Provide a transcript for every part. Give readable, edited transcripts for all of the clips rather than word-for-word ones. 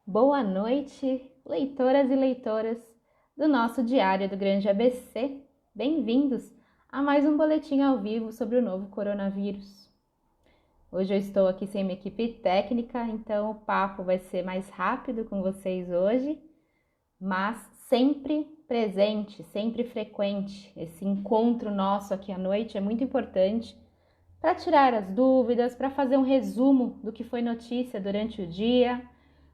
Boa noite, leitoras e leitoras do nosso Diário do Grande ABC. Bem-vindos a mais um boletim ao vivo sobre o novo coronavírus. Hoje eu estou aqui sem minha equipe técnica, então o papo vai ser mais rápido com vocês hoje, mas sempre presente, sempre frequente. Esse encontro nosso aqui à noite é muito importante para tirar as dúvidas, para fazer um resumo do que foi notícia durante o dia,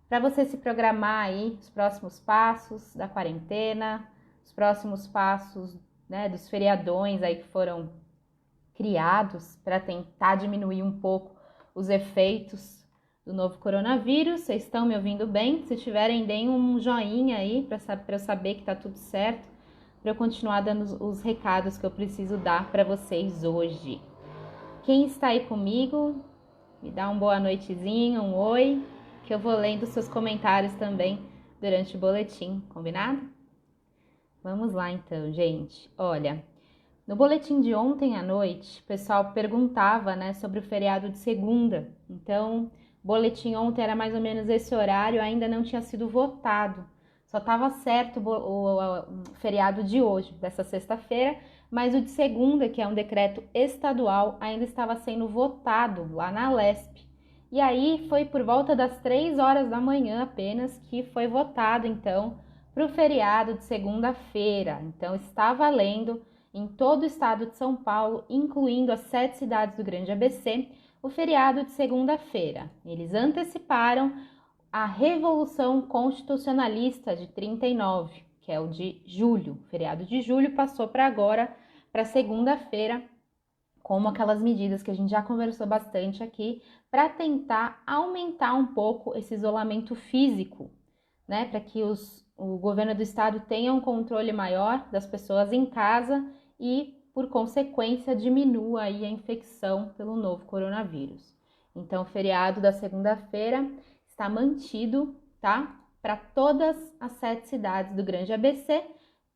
para você se programar aí os próximos passos da quarentena, os próximos passos, né, dos feriadões aí que foram criados para tentar diminuir um pouco os efeitos do novo coronavírus. Vocês estão me ouvindo bem? Se tiverem, deem um joinha aí para eu saber que tá tudo certo, para eu continuar dando os recados que eu preciso dar para vocês hoje. Quem está aí comigo, me dá um boa noitezinho, um oi, que eu vou lendo seus comentários também durante o boletim, combinado? Vamos lá então, gente. Olha, no boletim de ontem à noite, o pessoal perguntava, né, sobre o feriado de segunda. Então, o boletim ontem era mais ou menos esse horário, ainda não tinha sido votado. Só estava certo o feriado de hoje, dessa sexta-feira, mas o de segunda, que é um decreto estadual, ainda estava sendo votado lá na Lesp. E aí foi por volta das 3 horas da manhã apenas que foi votado, então, para o feriado de segunda-feira. Então, está valendo em todo o estado de São Paulo, incluindo as 7 cidades do Grande ABC, o feriado de segunda-feira. Eles anteciparam a Revolução Constitucionalista de 39, que é o de julho. O feriado de julho passou para agora, para segunda-feira, como aquelas medidas que a gente já conversou bastante aqui, para tentar aumentar um pouco esse isolamento físico, né? Para que o governo do estado tenha um controle maior das pessoas em casa e, por consequência, diminua aí a infecção pelo novo coronavírus. Então, o feriado da segunda-feira está mantido, tá? Para todas as 7 cidades do Grande ABC.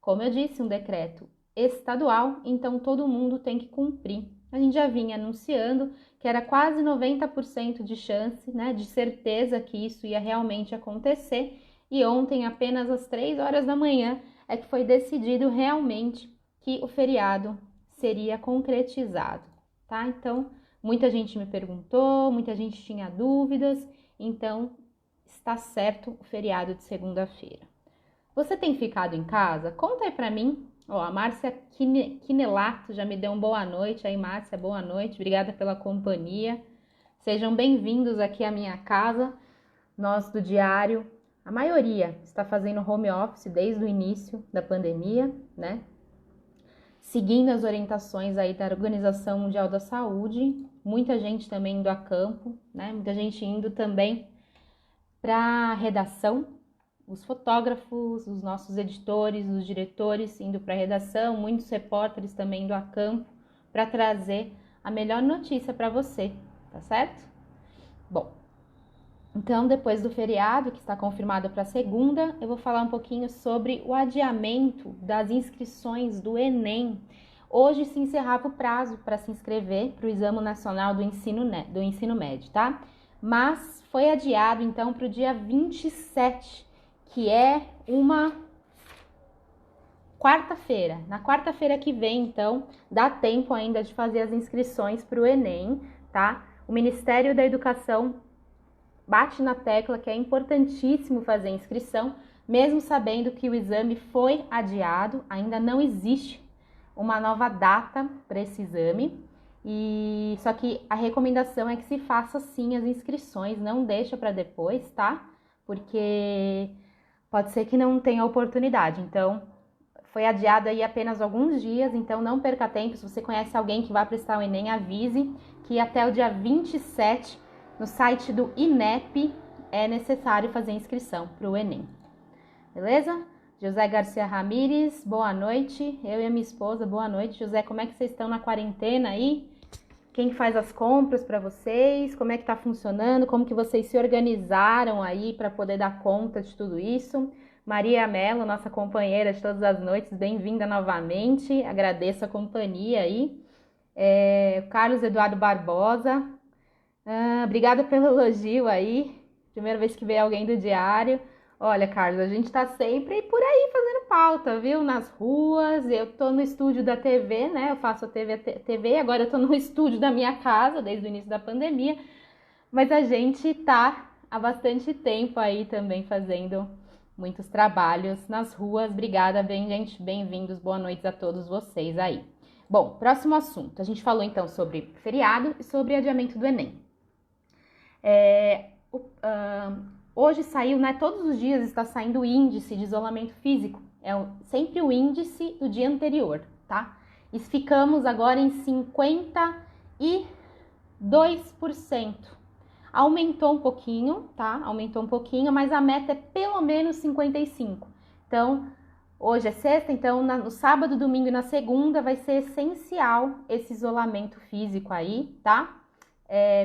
Como eu disse, um decreto estadual, então todo mundo tem que cumprir. A gente já vinha anunciando que era quase 90% de chance, né, de certeza que isso ia realmente acontecer, e ontem, apenas às 3 horas da manhã, é que foi decidido realmente que o feriado seria concretizado, tá? Então, muita gente me perguntou, muita gente tinha dúvidas, então está certo o feriado de segunda-feira. Você tem ficado em casa? Conta aí pra mim. Ó, a Márcia Quinelato já me deu uma boa noite. Aí, Márcia, boa noite. Obrigada pela companhia. Sejam bem-vindos aqui à minha casa. Nós do Diário, a maioria está fazendo home office desde o início da pandemia, né? Seguindo as orientações aí da Organização Mundial da Saúde. Muita gente também indo a campo, né? Muita gente indo também para a redação. Os fotógrafos, os nossos editores, os diretores indo para a redação, muitos repórteres também indo a campo para trazer a melhor notícia para você, tá certo? Bom, então depois do feriado, que está confirmado para segunda, eu vou falar um pouquinho sobre o adiamento das inscrições do Enem. Hoje se encerrava o prazo para se inscrever para o Exame Nacional do Ensino Médio, tá? Mas foi adiado então para o dia 27, que é uma quarta-feira. Na quarta-feira que vem, então, dá tempo ainda de fazer as inscrições para o Enem, tá? O Ministério da Educação bate na tecla que é importantíssimo fazer a inscrição, mesmo sabendo que o exame foi adiado, ainda não existe uma nova data para esse exame. E só que a recomendação é que se faça sim as inscrições, não deixa para depois, tá? Porque pode ser que não tenha oportunidade. Então, foi adiado aí apenas alguns dias, então não perca tempo. Se você conhece alguém que vai prestar o Enem, avise que até o dia 27, no site do INEP, é necessário fazer inscrição para o Enem. Beleza? José Garcia Ramires, boa noite. Eu e a minha esposa, boa noite. José, como é que vocês estão na quarentena aí? Quem faz as compras para vocês? Como é que tá funcionando? Como que vocês se organizaram aí para poder dar conta de tudo isso? Maria Mello, nossa companheira de todas as noites, bem-vinda novamente. Agradeço a companhia aí. Carlos Eduardo Barbosa, obrigada pelo elogio aí. Primeira vez que vê alguém do diário. Olha, Carlos, a gente tá sempre por aí fazendo pauta, viu? Nas ruas, eu tô no estúdio da TV, né? Eu faço a TV, agora eu tô no estúdio da minha casa, desde o início da pandemia. Mas a gente tá há bastante tempo aí também fazendo muitos trabalhos nas ruas. Obrigada, bem, gente. Bem-vindos, boa noite a todos vocês aí. Bom, próximo assunto. A gente falou então sobre feriado e sobre adiamento do Enem. Hoje saiu, né? Todos os dias está saindo o índice de isolamento físico. Sempre o índice do dia anterior, tá? E ficamos agora em 52%. Aumentou um pouquinho, tá? Aumentou um pouquinho, mas a meta é pelo menos 55%. Então, hoje é sexta, então no sábado, domingo e na segunda vai ser essencial esse isolamento físico aí, tá?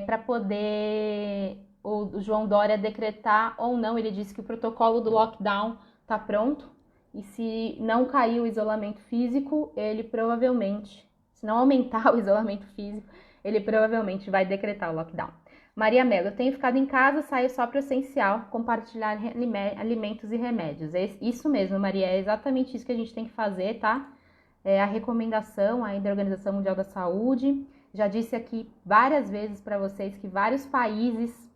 Para poder o João Dória decretar ou não. Ele disse que o protocolo do lockdown tá pronto e se não cair o isolamento físico, ele provavelmente, se não aumentar o isolamento físico, ele provavelmente vai decretar o lockdown. Maria Mello, eu tenho ficado em casa, saio só para o essencial, compartilhar alimentos e remédios. Isso mesmo, Maria, é exatamente isso que a gente tem que fazer, tá? É a recomendação aí da Organização Mundial da Saúde. Já disse aqui várias vezes para vocês que vários países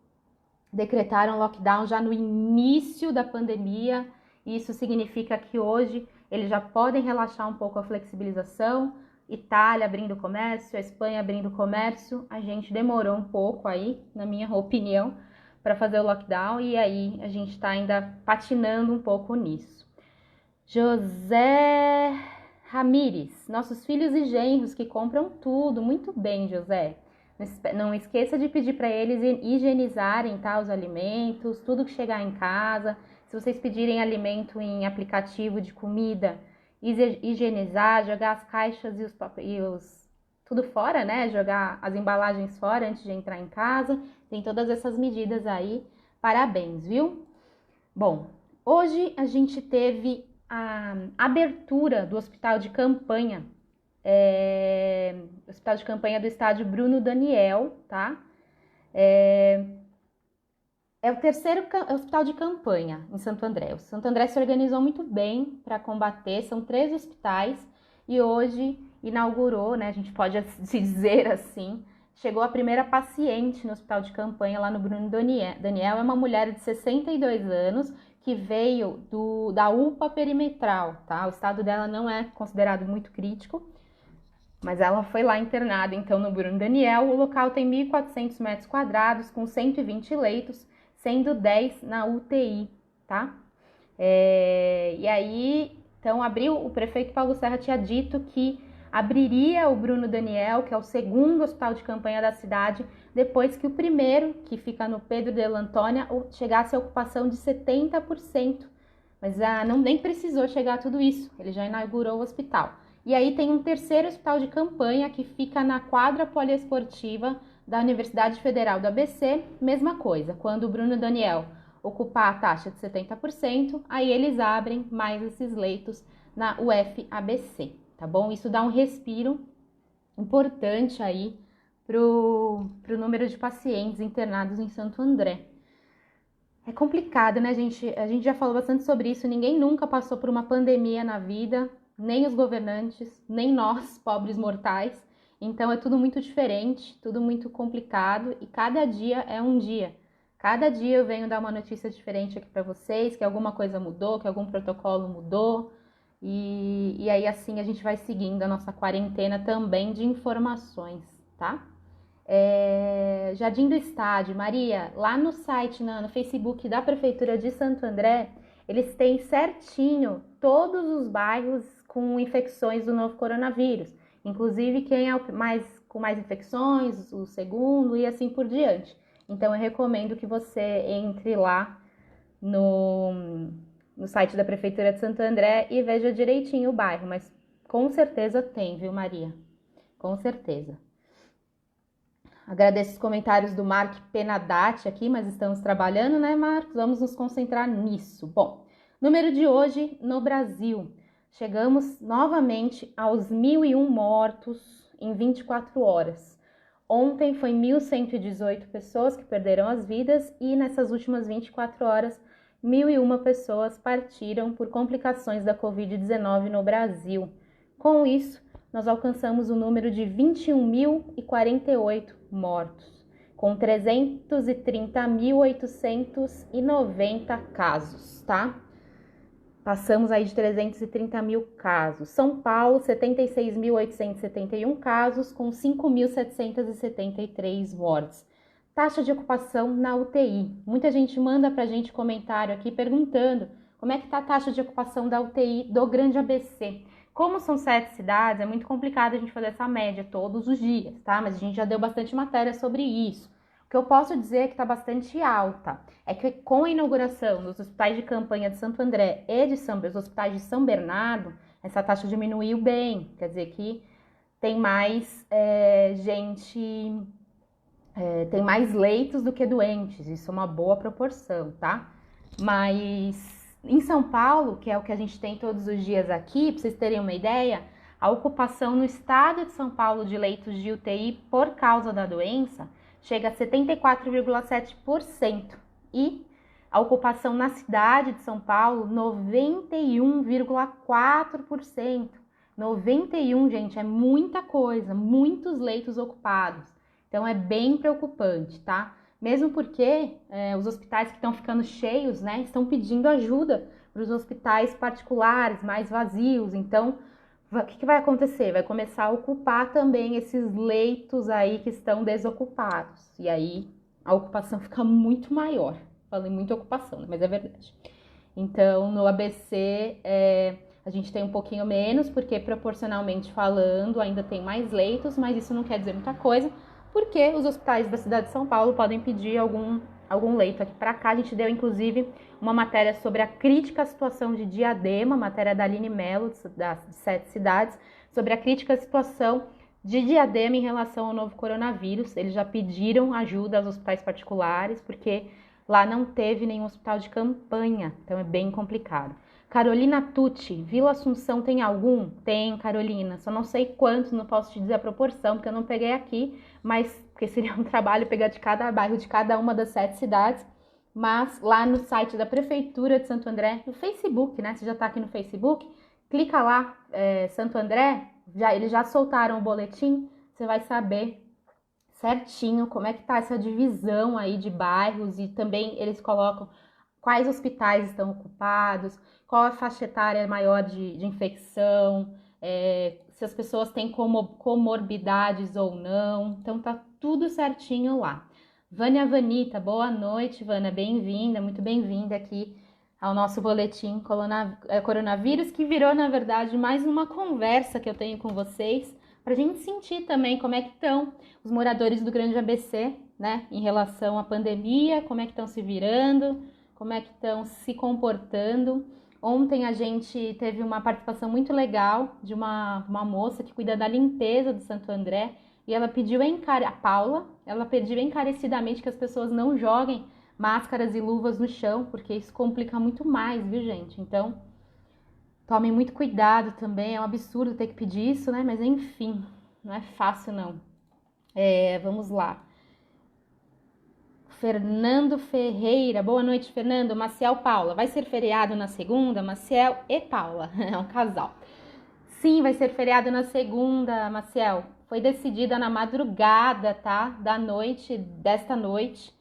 decretaram lockdown já no início da pandemia. Isso significa que hoje eles já podem relaxar um pouco a flexibilização. Itália abrindo comércio, a Espanha abrindo comércio, a gente demorou um pouco aí, na minha opinião, para fazer o lockdown e aí a gente está ainda patinando um pouco nisso. José Ramires, nossos filhos e genros que compram tudo, muito bem, José. Não esqueça de pedir para eles higienizarem, tá, os alimentos, tudo que chegar em casa. Se vocês pedirem alimento em aplicativo de comida, higienizar, jogar as caixas e os tudo fora, né? Jogar as embalagens fora antes de entrar em casa. Tem todas essas medidas aí. Parabéns, viu? Bom, hoje a gente teve a abertura do hospital de campanha, hospital de campanha do estádio Bruno Daniel, tá? É o terceiro hospital de campanha em Santo André. O Santo André se organizou muito bem para combater, são 3 hospitais e hoje inaugurou, né, a gente pode se dizer assim, chegou a primeira paciente no hospital de campanha lá no Bruno Daniel, é uma mulher de 62 anos que veio da UPA perimetral, tá? O estado dela não é considerado muito crítico, mas ela foi lá internada então no Bruno Daniel. O local tem 1.400 metros quadrados com 120 leitos, sendo 10 na UTI, tá? E aí, então, o prefeito Paulo Serra tinha dito que abriria o Bruno Daniel, que é o segundo hospital de campanha da cidade, depois que o primeiro, que fica no Pedro de Antônia, chegasse a ocupação de 70%. Mas nem precisou chegar a tudo isso, ele já inaugurou o hospital. E aí tem um terceiro hospital de campanha que fica na quadra poliesportiva da Universidade Federal do ABC, mesma coisa. Quando o Bruno Daniel ocupar a taxa de 70%, aí eles abrem mais esses leitos na UFABC, tá bom? Isso dá um respiro importante aí pro número de pacientes internados em Santo André. É complicado, né, gente? A gente já falou bastante sobre isso, ninguém nunca passou por uma pandemia na vida, nem os governantes, nem nós, pobres mortais. Então é tudo muito diferente, tudo muito complicado e cada dia é um dia. Cada dia eu venho dar uma notícia diferente aqui para vocês, que alguma coisa mudou, que algum protocolo mudou. E aí assim a gente vai seguindo a nossa quarentena também de informações, tá? Jardim do Estádio, Maria, lá no site, no Facebook da Prefeitura de Santo André, eles têm certinho todos os bairros com infecções do novo coronavírus. Inclusive quem é com mais infecções, o segundo e assim por diante. Então eu recomendo que você entre lá no site da Prefeitura de Santo André e veja direitinho o bairro, mas com certeza tem, viu, Maria? Com certeza. Agradeço os comentários do Mark Penadati aqui, mas estamos trabalhando, né, Marcos? Vamos nos concentrar nisso. Bom, número de hoje no Brasil. Chegamos novamente aos 1.001 mortos em 24 horas. Ontem foi 1.118 pessoas que perderam as vidas e nessas últimas 24 horas, 1.001 pessoas partiram por complicações da Covid-19 no Brasil. Com isso, nós alcançamos o número de 21.048 mortos, com 330.890 casos, tá? Passamos aí de 330 mil casos. São Paulo, 76.871 casos, com 5.773 mortes. Taxa de ocupação na UTI. Muita gente manda pra gente comentário aqui perguntando como é que tá a taxa de ocupação da UTI do Grande ABC. Como são 7 cidades, é muito complicado a gente fazer essa média todos os dias, tá? Mas a gente já deu bastante matéria sobre isso. O que eu posso dizer é que está bastante alta. É que com a inauguração dos hospitais de campanha de Santo André e dos hospitais de São Bernardo, essa taxa diminuiu bem. Quer dizer que tem mais tem mais leitos do que doentes. Isso é uma boa proporção, tá? Mas em São Paulo, que é o que a gente tem todos os dias aqui, para vocês terem uma ideia, a ocupação no estado de São Paulo de leitos de UTI por causa da doença chega a 74,7% e a ocupação na cidade de São Paulo, 91,4%. 91, gente, é muita coisa, muitos leitos ocupados. Então é bem preocupante, tá? Mesmo porque os hospitais que estão ficando cheios, né, estão pedindo ajuda para os hospitais particulares mais vazios. Então, o que vai acontecer? Vai começar a ocupar também esses leitos aí que estão desocupados. E aí a ocupação fica muito maior. Falei muita ocupação, né? Mas é verdade. Então, no ABC, a gente tem um pouquinho menos, porque proporcionalmente falando, ainda tem mais leitos, mas isso não quer dizer muita coisa, porque os hospitais da cidade de São Paulo podem pedir algum leito aqui para cá. A gente deu, inclusive, uma matéria sobre a crítica situação de Diadema, matéria da Aline Mello, das 7 cidades, sobre a crítica situação de Diadema em relação ao novo coronavírus. Eles já pediram ajuda aos hospitais particulares, porque lá não teve nenhum hospital de campanha, então é bem complicado. Carolina Tucci, Vila Assunção tem algum? Tem, Carolina, só não sei quantos, não posso te dizer a proporção, porque eu não peguei aqui, mas porque seria um trabalho pegar de cada bairro, de cada uma das 7 cidades, mas lá no site da Prefeitura de Santo André, no Facebook, né, você já tá aqui no Facebook, clica lá, Santo André, eles já soltaram o boletim, você vai saber certinho como é que tá essa divisão aí de bairros e também eles colocam quais hospitais estão ocupados, qual a faixa etária maior de infecção, se as pessoas têm comorbidades ou não. Então tá tudo certinho lá. Vânia Vanita, boa noite, Vânia, bem-vinda, muito bem-vinda aqui ao nosso boletim coronavírus, que virou, na verdade, mais uma conversa que eu tenho com vocês, para a gente sentir também como é que estão os moradores do Grande ABC, né, em relação à pandemia, como é que estão se virando, como é que estão se comportando. Ontem a gente teve uma participação muito legal de uma moça que cuida da limpeza do Santo André, e ela pediu a Paula, ela pediu encarecidamente que as pessoas não joguem máscaras e luvas no chão, porque isso complica muito mais, viu, gente? Então, tomem muito cuidado também, é um absurdo ter que pedir isso, né? Mas enfim, não é fácil não. Vamos lá. Fernando Ferreira, boa noite, Fernando. Maciel, Paula, vai ser feriado na segunda? Maciel e Paula, é um casal. Sim, vai ser feriado na segunda, Maciel. Foi decidida na madrugada, tá? Desta noite,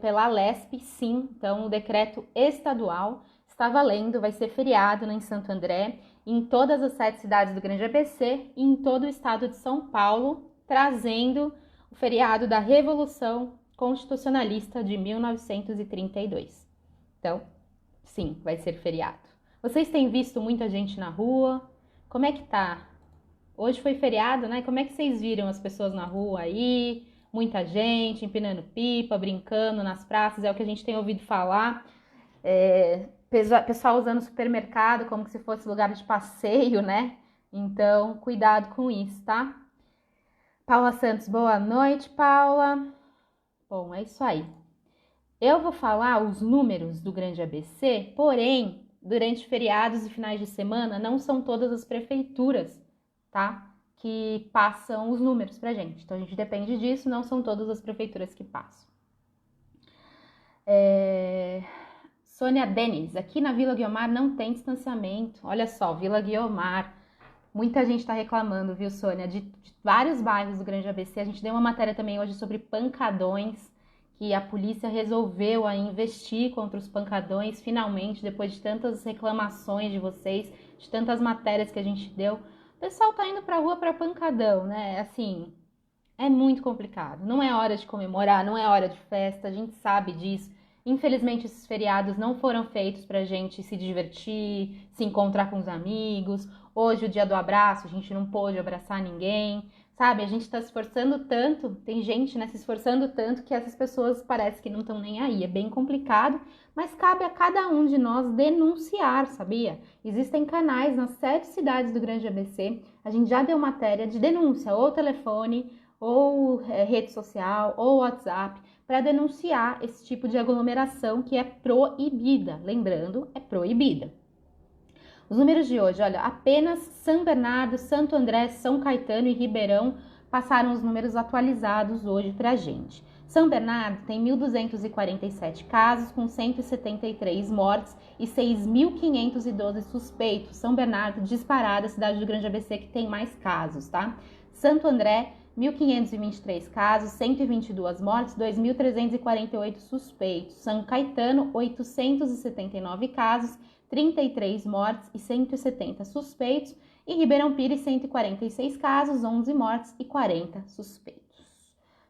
pela Alesp, sim. Então, o decreto estadual está valendo, vai ser feriado em Santo André, em todas as 7 cidades do Grande ABC e em todo o estado de São Paulo, trazendo o feriado da Revolução Constitucionalista de 1932. Então, sim, vai ser feriado. Vocês têm visto muita gente na rua? Como é que tá? Hoje foi feriado, né? Como é que vocês viram as pessoas na rua aí? Muita gente empinando pipa, brincando nas praças, é o que a gente tem ouvido falar. Pessoal usando supermercado como se fosse lugar de passeio, né? Então, cuidado com isso, tá? Paula Santos, boa noite, Paula. Bom, é isso aí. Eu vou falar os números do Grande ABC, porém, durante feriados e finais de semana, não são todas as prefeituras, tá? que passam os números pra gente. Então a gente depende disso, não são todas as prefeituras que passam. Sônia Denis, aqui na Vila Guiomar não tem distanciamento. Olha só, Vila Guiomar. Muita gente está reclamando, viu, Sônia, de vários bairros do Grande ABC. A gente deu uma matéria também hoje sobre pancadões, que a polícia resolveu aí investir contra os pancadões, finalmente, depois de tantas reclamações de vocês, de tantas matérias que a gente deu. O pessoal tá indo pra rua para pancadão, né? Assim, é muito complicado. Não é hora de comemorar, não é hora de festa, a gente sabe disso. Infelizmente, esses feriados não foram feitos pra gente se divertir, se encontrar com os amigos. Hoje, o dia do abraço, a gente não pôde abraçar ninguém, sabe? A gente tá se esforçando tanto, tem gente, né, se esforçando tanto que essas pessoas parece que não estão nem aí. É bem complicado, mas cabe a cada um de nós denunciar, sabia? Existem canais nas 7 cidades do Grande ABC. A gente já deu matéria de denúncia, ou telefone, ou rede social, ou WhatsApp, para denunciar esse tipo de aglomeração que é proibida. Lembrando, é proibida. Os números de hoje, olha, apenas São Bernardo, Santo André, São Caetano e Ribeirão passaram os números atualizados hoje para a gente. São Bernardo tem 1.247 casos, com 173 mortes e 6.512 suspeitos. São Bernardo, disparada, a cidade do Grande ABC que tem mais casos, tá? Santo André, 1.523 casos, 122 mortes, 2.348 suspeitos. São Caetano, 879 casos, 33 mortes e 170 suspeitos. E Ribeirão Pires, 146 casos, 11 mortes e 40 suspeitos.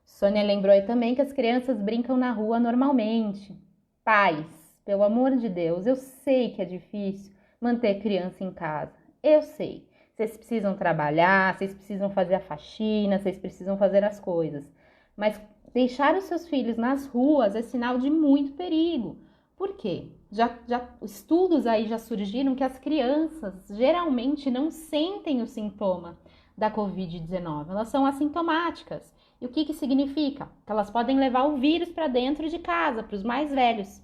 Sônia lembrou aí também que as crianças brincam na rua normalmente. Pais, pelo amor de Deus, eu sei que é difícil manter criança em casa. Eu sei. Vocês precisam trabalhar, vocês precisam fazer a faxina, vocês precisam fazer as coisas. Mas deixar os seus filhos nas ruas é sinal de muito perigo. Por quê? Estudos aí já surgiram que as crianças geralmente não sentem o sintoma da Covid-19. Elas são assintomáticas. E o que significa? Que elas podem levar o vírus para dentro de casa, para os mais velhos.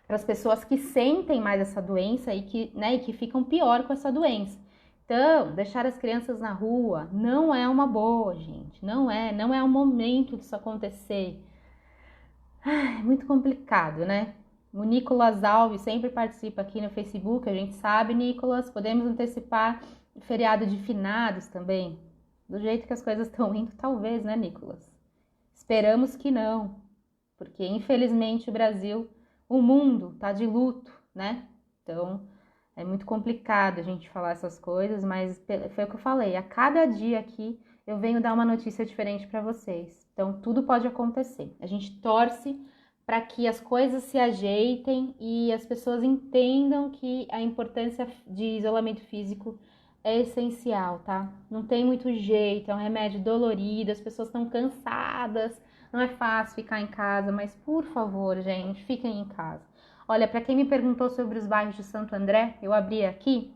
Para as pessoas que sentem mais essa doença e que ficam pior com essa doença. Então, deixar as crianças na rua não é uma boa, gente. Não é o momento disso acontecer. É muito complicado, né? O Nicolas Alves sempre participa aqui no Facebook, a gente sabe, Nicolas. Podemos antecipar o feriado de finados também. Do jeito que as coisas estão indo, talvez, né, Nicolas? Esperamos que não. Porque, infelizmente, o Brasil, o mundo tá de luto, né? Então, é muito complicado a gente falar essas coisas, mas foi o que eu falei. A cada dia aqui eu venho dar uma notícia diferente para vocês. Então, tudo pode acontecer. A gente torce para que as coisas se ajeitem e as pessoas entendam que a importância de isolamento físico é essencial, tá? Não tem muito jeito, é um remédio dolorido, as pessoas estão cansadas, não é fácil ficar em casa, mas por favor, gente, fiquem em casa. Olha, para quem me perguntou sobre os bairros de Santo André, eu abri aqui.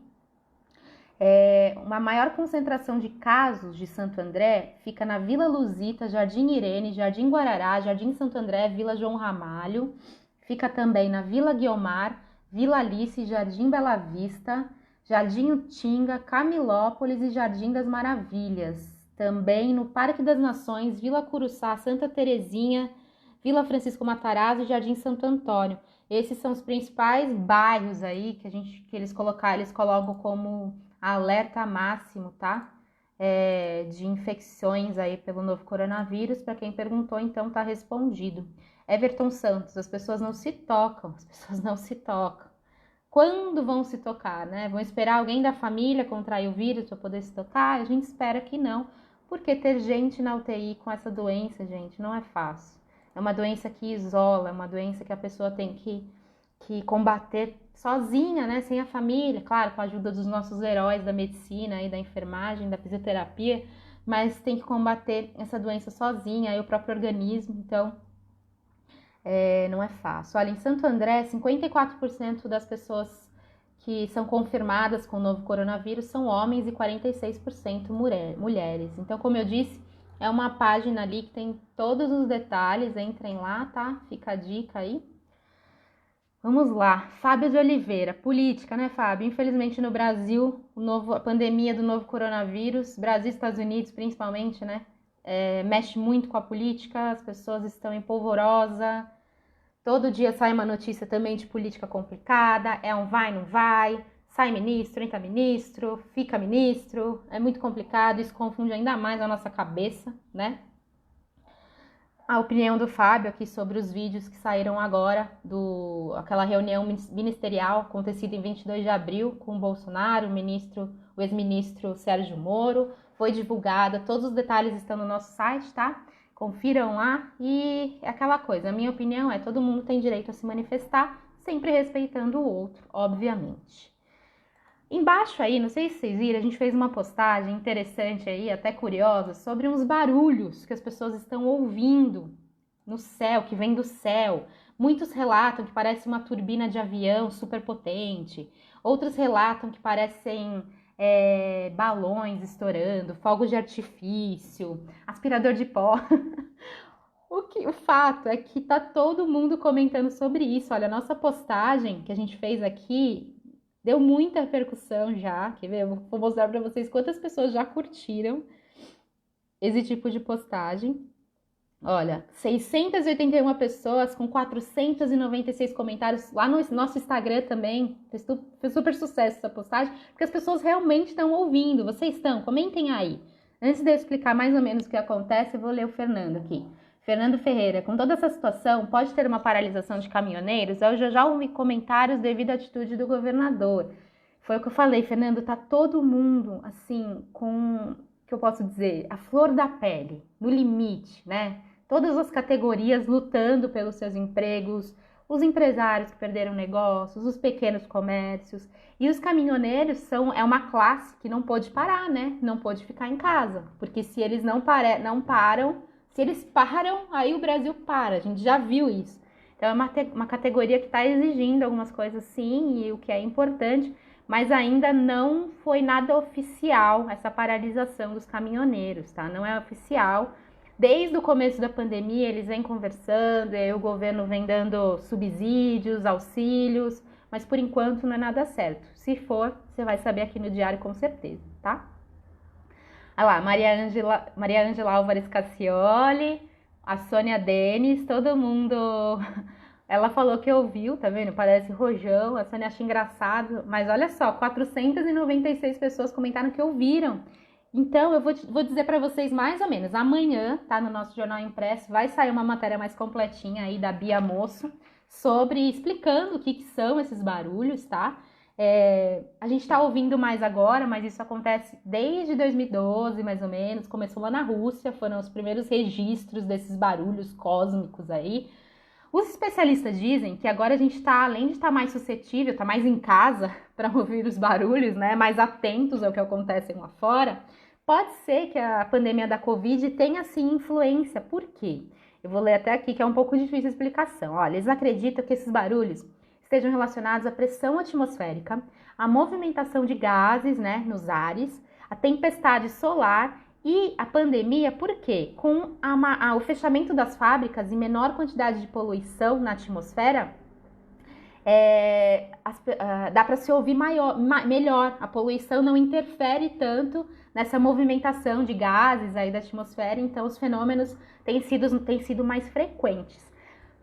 Uma maior concentração de casos de Santo André fica na Vila Luzita, Jardim Irene, Jardim Guarará, Jardim Santo André, Vila João Ramalho. Fica também na Vila Guiomar, Vila Alice, Jardim Bela Vista, Jardim Utinga, Camilópolis e Jardim das Maravilhas. Também no Parque das Nações, Vila Curuçá, Santa Terezinha, Vila Francisco Matarazzo e Jardim Santo Antônio. Esses são os principais bairros aí que eles colocam como alerta máximo, tá? De infecções aí pelo novo coronavírus. Para quem perguntou, então tá respondido. Everton Santos, as pessoas não se tocam, Quando vão se tocar, né? Vão esperar alguém da família contrair o vírus para poder se tocar? A gente espera que não, porque ter gente na UTI com essa doença, gente, não é fácil. É uma doença que isola, é uma doença que a pessoa tem que combater sozinha, né? Sem a família, claro, com a ajuda dos nossos heróis da medicina e da enfermagem, da fisioterapia, mas tem que combater essa doença sozinha, aí o próprio organismo, então não é fácil. Olha, em Santo André, 54% das pessoas que são confirmadas com o novo coronavírus são homens e 46% mulheres. Então, como eu disse, é uma página ali que tem todos os detalhes, entrem lá, tá? Fica a dica aí. Vamos lá, Fábio de Oliveira, política, né, Fábio? Infelizmente no Brasil, a pandemia do novo coronavírus, Brasil e Estados Unidos principalmente, né, mexe muito com a política, as pessoas estão em polvorosa, todo dia sai uma notícia também de política complicada, é um vai, não vai, sai ministro, entra ministro, fica ministro, é muito complicado, isso confunde ainda mais a nossa cabeça, né? A opinião do Fábio aqui sobre os vídeos que saíram agora aquela reunião ministerial acontecida em 22 de abril com o Bolsonaro, o ex-ministro Sérgio Moro. Foi divulgada, todos os detalhes estão no nosso site, tá? Confiram lá e é aquela coisa, a minha opinião é todo mundo tem direito a se manifestar, sempre respeitando o outro, obviamente. Embaixo aí, não sei se vocês viram, a gente fez uma postagem interessante aí, até curiosa, sobre uns barulhos que as pessoas estão ouvindo no céu, que vem do céu. Muitos relatam que parece uma turbina de avião super potente, outros relatam que parecem balões estourando, fogos de artifício, aspirador de pó. O fato é que tá todo mundo comentando sobre isso. Olha, a nossa postagem que a gente fez aqui deu muita repercussão já. Quer ver? Eu vou mostrar para vocês quantas pessoas já curtiram esse tipo de postagem. Olha, 681 pessoas com 496 comentários lá no nosso Instagram também. Fez super sucesso essa postagem, porque as pessoas realmente estão ouvindo. Vocês estão? Comentem aí. Antes de eu explicar mais ou menos o que acontece, eu vou ler o Fernando aqui. Fernando Ferreira, com toda essa situação, pode ter uma paralisação de caminhoneiros? Eu já ouvi comentários devido à atitude do governador. Foi o que eu falei, Fernando, tá todo mundo, assim, com, o que eu posso dizer, a flor da pele, no limite, né? Todas as categorias lutando pelos seus empregos, os empresários que perderam negócios, os pequenos comércios. E os caminhoneiros é uma classe que não pôde parar, né? Não pôde ficar em casa, porque se eles não param, se eles param, aí o Brasil para. A gente já viu isso. Então é uma categoria que está exigindo algumas coisas sim, e o que é importante, mas ainda não foi nada oficial essa paralisação dos caminhoneiros, tá? Não é oficial. Desde o começo da pandemia eles vêm conversando, e aí o governo vem dando subsídios, auxílios, mas por enquanto não é nada certo. Se for, você vai saber aqui no diário com certeza, tá? Olha lá, Maria Ângela Álvares Cassioli, a Sônia Denis, todo mundo. Ela falou que ouviu, tá vendo? Parece rojão, a Sônia acha engraçado, mas olha só, 496 pessoas comentaram que ouviram. Então, eu vou dizer para vocês mais ou menos, amanhã, tá, no nosso jornal impresso, vai sair uma matéria mais completinha aí da Bia Moço, explicando o que são esses barulhos, tá? A gente tá ouvindo mais agora, mas isso acontece desde 2012, mais ou menos, começou lá na Rússia, foram os primeiros registros desses barulhos cósmicos aí. Os especialistas dizem que agora a gente está, além de estar mais suscetível, tá mais em casa para ouvir os barulhos, né, mais atentos ao que acontece lá fora, pode ser que a pandemia da Covid tenha sim influência. Por quê? Eu vou ler até aqui que é um pouco difícil a explicação. Olha, eles acreditam que esses barulhos estejam relacionados à pressão atmosférica, à movimentação de gases, né, nos ares, a tempestade solar e a pandemia. Por quê? Com o fechamento das fábricas e menor quantidade de poluição na atmosfera, dá para se ouvir melhor. A poluição não interfere tanto nessa movimentação de gases aí da atmosfera, então os fenômenos têm sido mais frequentes.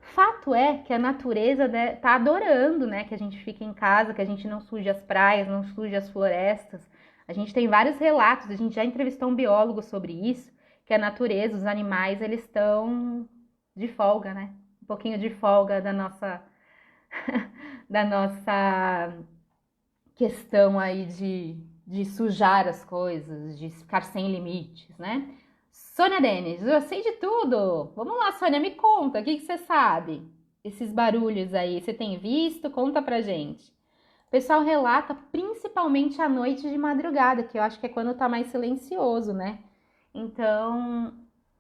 Fato é que a natureza está adorando, né, que a gente fique em casa, que a gente não suje as praias, não suje as florestas. A gente tem vários relatos, a gente já entrevistou um biólogo sobre isso, que a natureza, os animais, eles estão de folga, né? Um pouquinho de folga da nossa questão aí de sujar as coisas, de ficar sem limites, né? Sônia Denis, eu sei de tudo. Vamos lá, Sônia, me conta, o que você sabe? Esses barulhos aí, você tem visto? Conta pra gente. O pessoal relata principalmente à noite de madrugada, que eu acho que é quando tá mais silencioso, né? Então,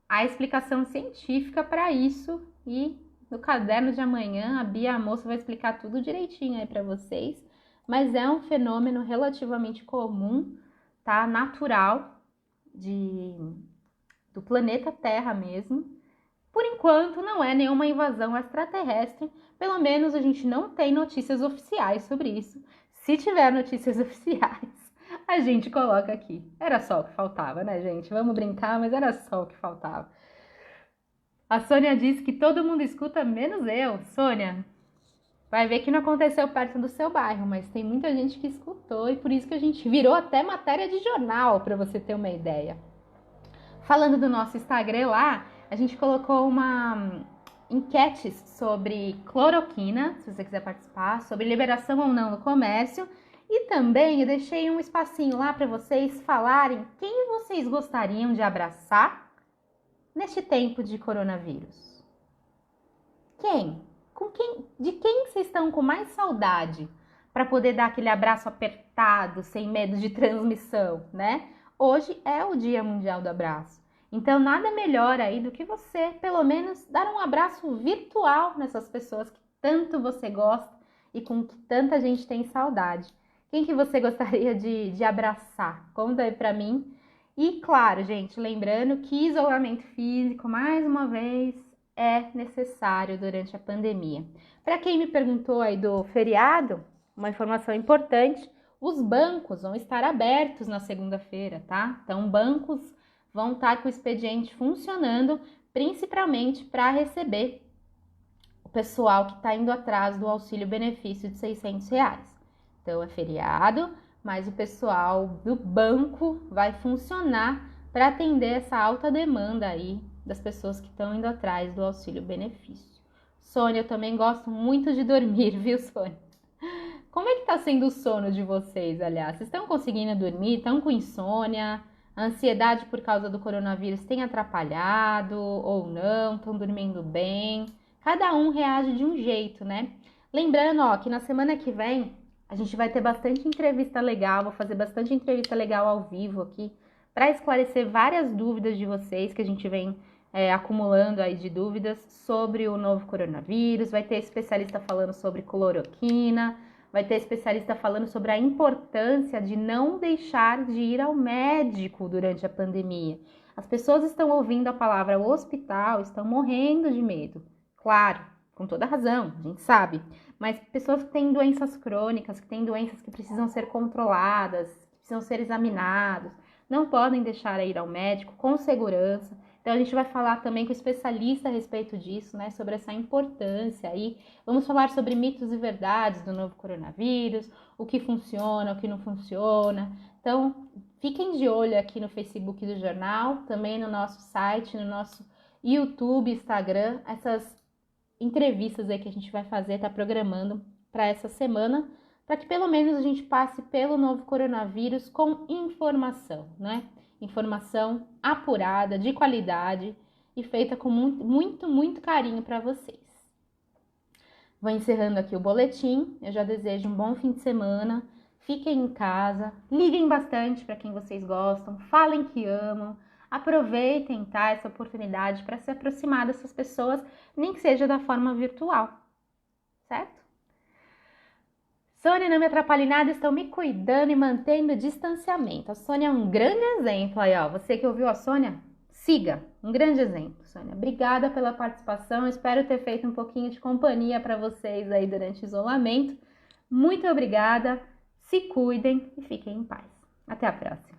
a explicação científica para isso, e no caderno de amanhã a Bia Moça vai explicar tudo direitinho aí para vocês, mas é um fenômeno relativamente comum, tá? Natural do planeta Terra mesmo. Por enquanto, não é nenhuma invasão extraterrestre, pelo menos a gente não tem notícias oficiais sobre isso. Se tiver notícias oficiais, a gente coloca aqui. Era só o que faltava, né, gente? Vamos brincar, mas era só o que faltava. A Sônia disse que todo mundo escuta, menos eu. Sônia, vai ver que não aconteceu perto do seu bairro, mas tem muita gente que escutou e por isso que a gente virou até matéria de jornal, para você ter uma ideia. Falando do nosso Instagram lá, a gente colocou uma enquete sobre cloroquina, se você quiser participar, sobre liberação ou não no comércio. E também eu deixei um espacinho lá para vocês falarem quem vocês gostariam de abraçar neste tempo de coronavírus. Quem? De quem vocês estão com mais saudade para poder dar aquele abraço apertado, sem medo de transmissão, né? Hoje é o Dia Mundial do Abraço. Então, nada melhor aí do que você, pelo menos, dar um abraço virtual nessas pessoas que tanto você gosta e com que tanta gente tem saudade. Quem que você gostaria de abraçar? Conta aí pra mim. E, claro, gente, lembrando que isolamento físico, mais uma vez, é necessário durante a pandemia. Para quem me perguntou aí do feriado, uma informação importante, os bancos vão estar abertos na segunda-feira, tá? Então, bancos vão estar com o expediente funcionando, principalmente para receber o pessoal que está indo atrás do auxílio-benefício de R$600. Então, é feriado, mas o pessoal do banco vai funcionar para atender essa alta demanda aí das pessoas que estão indo atrás do auxílio-benefício. Sônia, eu também gosto muito de dormir, viu, Sônia? Como é que tá sendo o sono de vocês, aliás? Vocês estão conseguindo dormir? Estão com insônia? A ansiedade por causa do coronavírus tem atrapalhado ou não? Estão dormindo bem? Cada um reage de um jeito, né? Lembrando, ó, que na semana que vem a gente vai ter bastante entrevista legal, vou fazer bastante entrevista legal ao vivo aqui para esclarecer várias dúvidas de vocês que a gente vem acumulando aí de dúvidas sobre o novo coronavírus. Vai ter especialista falando sobre cloroquina, vai ter especialista falando sobre a importância de não deixar de ir ao médico durante a pandemia. As pessoas estão ouvindo a palavra hospital, estão morrendo de medo. Claro, com toda razão, a gente sabe. Mas pessoas que têm doenças crônicas, que têm doenças que precisam ser controladas, que precisam ser examinados, não podem deixar de ir ao médico com segurança. Então, a gente vai falar também com especialista a respeito disso, né? Sobre essa importância aí. Vamos falar sobre mitos e verdades do novo coronavírus, o que funciona, o que não funciona. Então, fiquem de olho aqui no Facebook do jornal, também no nosso site, no nosso YouTube, Instagram, essas entrevistas aí que a gente vai fazer, tá programando para essa semana, para que pelo menos a gente passe pelo novo coronavírus com informação, né? Informação apurada, de qualidade e feita com muito carinho para vocês. Vou encerrando aqui o boletim. Eu já desejo um bom fim de semana. Fiquem em casa, liguem bastante para quem vocês gostam, falem que amam, aproveitem, tá, essa oportunidade para se aproximar dessas pessoas, nem que seja da forma virtual, certo? Sônia, não me atrapalhe nada, estão me cuidando e mantendo o distanciamento. A Sônia é um grande exemplo aí, ó. Você que ouviu a Sônia, siga. Um grande exemplo, Sônia. Obrigada pela participação. Espero ter feito um pouquinho de companhia para vocês aí durante o isolamento. Muito obrigada. Se cuidem e fiquem em paz. Até a próxima.